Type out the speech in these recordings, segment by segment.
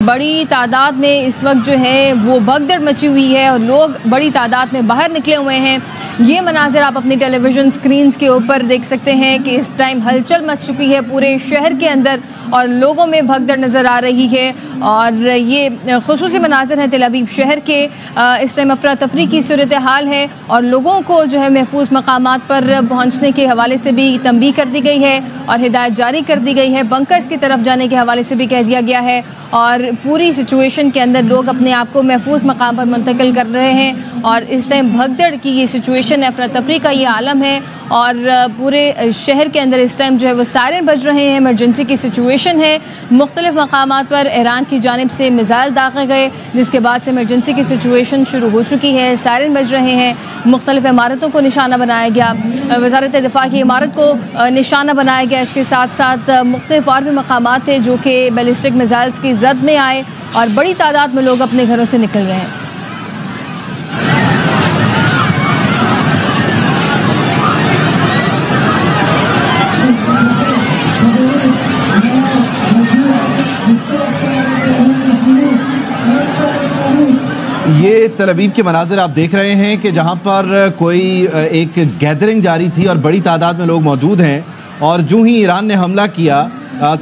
بڑی تعداد میں اس وقت جو ہے وہ بھگدڑ مچی ہوئی ہے اور لوگ بڑی تعداد میں باہر نکلے ہوئے ہیں۔ یہ مناظر آپ اپنی ٹیلی ویژن سکرینز کے اوپر دیکھ سکتے ہیں کہ اس ٹائم ہلچل مچ چکی ہے پورے شہر کے اندر اور لوگوں میں بھگدڑ نظر آ رہی ہے، اور یہ خصوصی مناظر ہیں تل ابیب شہر کے۔ اس ٹائم افراتفری کی صورتحال ہے اور لوگوں کو جو ہے محفوظ مقامات پر پہنچنے کے حوالے سے بھی تنبیہ کر دی گئی ہے اور ہدایت جاری کر دی گئی ہے۔ بنکرز کی طرف جانے کے حوالے سے بھی کہہ دیا گیا ہے اور پوری سچویشن کے اندر لوگ اپنے آپ کو محفوظ مقام پر منتقل کر رہے ہیں، اور اس ٹائم بھگدڑ کی یہ سچویشن ہے، افراتفری کا یہ عالم ہے، اور پورے شہر کے اندر اس ٹائم جو ہے وہ سائرن بج رہے ہیں۔ ایمرجنسی کی سچویشن ہے، مختلف مقامات پر ایران کی جانب سے میزائل داغے گئے جس کے بعد سے ایمرجنسی کی سچویشن شروع ہو چکی ہے، سائرن بج رہے ہیں، مختلف عمارتوں کو نشانہ بنایا گیا، وزارت دفاع کی عمارت کو نشانہ بنایا گیا۔ اس کے ساتھ ساتھ مختلف اور بھی مقامات تھے جو کہ بیلسٹک میزائلز کی زد میں آئے اور بڑی تعداد میں لوگ اپنے گھروں سے نکل رہے ہیں۔ یہ تل ابیب کے مناظر آپ دیکھ رہے ہیں کہ جہاں پر کوئی ایک گیدرنگ جاری تھی اور بڑی تعداد میں لوگ موجود ہیں، اور جو ہی ایران نے حملہ کیا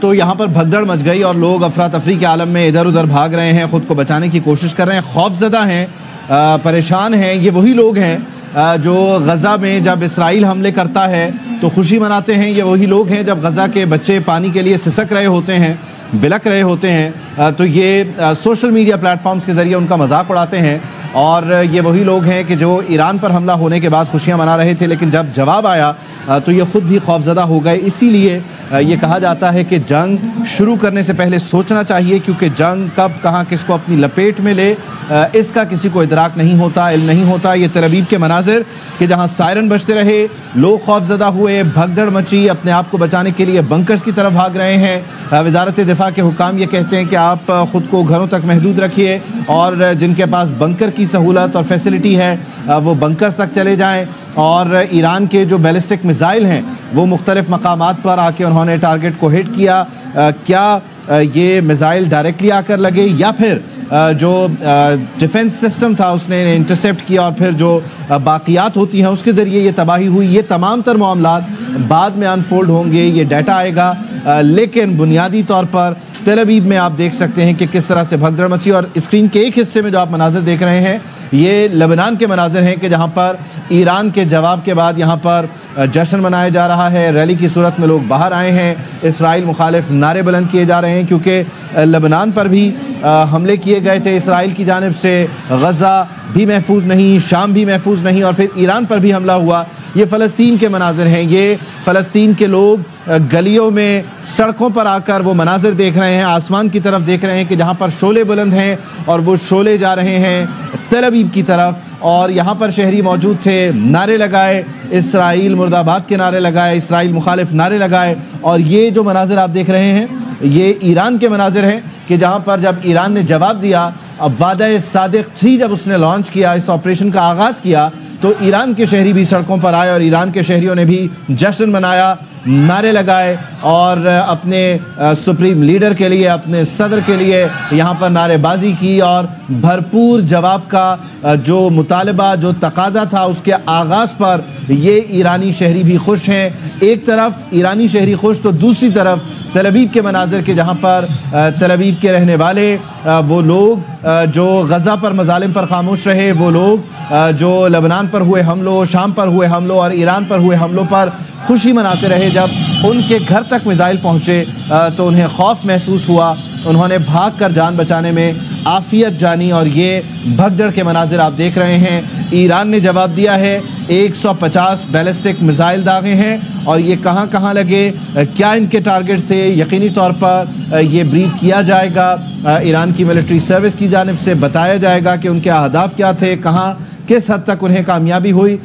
تو یہاں پر بھگدڑ مچ گئی اور لوگ افراتفری کے عالم میں ادھر ادھر بھاگ رہے ہیں، خود کو بچانے کی کوشش کر رہے ہیں، خوف زدہ ہیں، پریشان ہیں۔ یہ وہی لوگ ہیں جو غزہ میں جب اسرائیل حملے کرتا ہے تو خوشی مناتے ہیں، یہ وہی لوگ ہیں جب غزہ کے بچے پانی کے لیے سسک رہے ہوتے ہیں، بلک رہے ہوتے ہیں تو یہ سوشل میڈیا پلیٹ فارمز کے ذریعے ان کا مذاق اڑاتے ہیں، اور یہ وہی لوگ ہیں کہ جو ایران پر حملہ ہونے کے بعد خوشیاں منا رہے تھے، لیکن جب جواب آیا تو یہ خود بھی خوفزدہ ہو گئے۔ اسی لیے یہ کہا جاتا ہے کہ جنگ شروع کرنے سے پہلے سوچنا چاہیے، کیونکہ جنگ کب کہاں کس کو اپنی لپیٹ میں لے اس کا کسی کو ادراک نہیں ہوتا، علم نہیں ہوتا۔ یہ تل ابیب کے مناظر کہ جہاں سائرن بجتے رہے، لوگ خوفزدہ ہوئے، بھگدڑ مچی، اپنے آپ کو بچانے کے لیے بنکرز کی طرف بھاگ رہے ہیں۔ وزارت دفاع کے حکام یہ کہتے ہیں کہ آپ خود کو گھروں تک محدود رکھیے، اور جن کے پاس بنکر کی سہولت اور فیسلٹی ہے وہ بنکرز تک چلے جائیں، اور ایران کے جو بیلسٹک میزائل ہیں وہ مختلف مقامات پر آ کے انہوں نے ٹارگٹ کو ہٹ کیا۔ کیا یہ میزائل ڈائریکٹلی آ کر لگے یا پھر جو ڈیفنس سسٹم تھا اس نے انٹرسیپٹ کیا، اور پھر جو باقیات ہوتی ہیں اس کے ذریعے یہ تباہی ہوئی، یہ تمام تر معاملات بعد میں انفولڈ ہوں گے، یہ ڈیٹا آئے گا، لیکن بنیادی طور پر تل ابیب میں آپ دیکھ سکتے ہیں کہ کس طرح سے بھگدڑ مچی۔ اور اسکرین کے ایک حصے میں جو آپ مناظر دیکھ رہے ہیں یہ لبنان کے مناظر ہیں کہ جہاں پر ایران کے جواب کے بعد یہاں پر جشن منایا جا رہا ہے، ریلی کی صورت میں لوگ باہر آئے ہیں، اسرائیل مخالف نعرے بلند کیے جا رہے ہیں، کیونکہ لبنان پر بھی حملے کیے گئے تھے اسرائیل کی جانب سے، غزہ بھی محفوظ نہیں، شام بھی محفوظ نہیں، اور پھر ایران پر بھی حملہ ہوا۔ یہ فلسطین کے مناظر ہیں، یہ فلسطین کے لوگ گلیوں میں سڑکوں پر آ کر وہ مناظر دیکھ رہے ہیں، آسمان کی طرف دیکھ رہے ہیں کہ جہاں پر شعلے بلند ہیں اور وہ شعلے جا رہے ہیں تل ابیب کی طرف، اور یہاں پر شہری موجود تھے، نعرے لگائے، اسرائیل مرد آباد کے نعرے لگائے، اسرائیل مخالف نعرے لگائے۔ اور یہ جو مناظر آپ دیکھ رہے ہیں یہ ایران کے مناظر ہیں کہ جہاں پر جب ایران نے جواب دیا، اب وعدہ صادق 3 جب اس نے لانچ کیا، اس آپریشن کا آغاز کیا، تو ایران کے شہری بھی سڑکوں پر آئے اور ایران کے شہریوں نے بھی جشن منایا، نعرے لگائے، اور اپنے سپریم لیڈر کے لیے، اپنے صدر کے لیے یہاں پر نعرے بازی کی، اور بھرپور جواب کا جو مطالبہ، جو تقاضا تھا اس کے آغاز پر یہ ایرانی شہری بھی خوش ہیں۔ ایک طرف ایرانی شہری خوش تو دوسری طرف تل ابیب کے مناظر کے جہاں پر تل ابیب کے رہنے والے وہ لوگ جو غزہ پر مظالم پر خاموش رہے، وہ لوگ جو لبنان پر ہوئے حملوں، شام پر ہوئے حملوں اور ایران پر ہوئے حملوں پر خوشی مناتے رہے، جب ان کے گھر تک میزائل پہنچے تو انہیں خوف محسوس ہوا، انہوں نے بھاگ کر جان بچانے میں عافیت جانی۔ اور یہ بھگدڑ کے مناظر آپ دیکھ رہے ہیں، ایران نے جواب دیا ہے، 150 بیلسٹک میزائل داغے ہیں، اور یہ کہاں کہاں لگے، کیا ان کے ٹارگٹس تھے، یقینی طور پر یہ بریف کیا جائے گا، ایران کی ملٹری سروس کی جانب سے بتایا جائے گا کہ ان کے اہداف کیا تھے، کہاں کس حد تک انہیں کامیابی ہوئی۔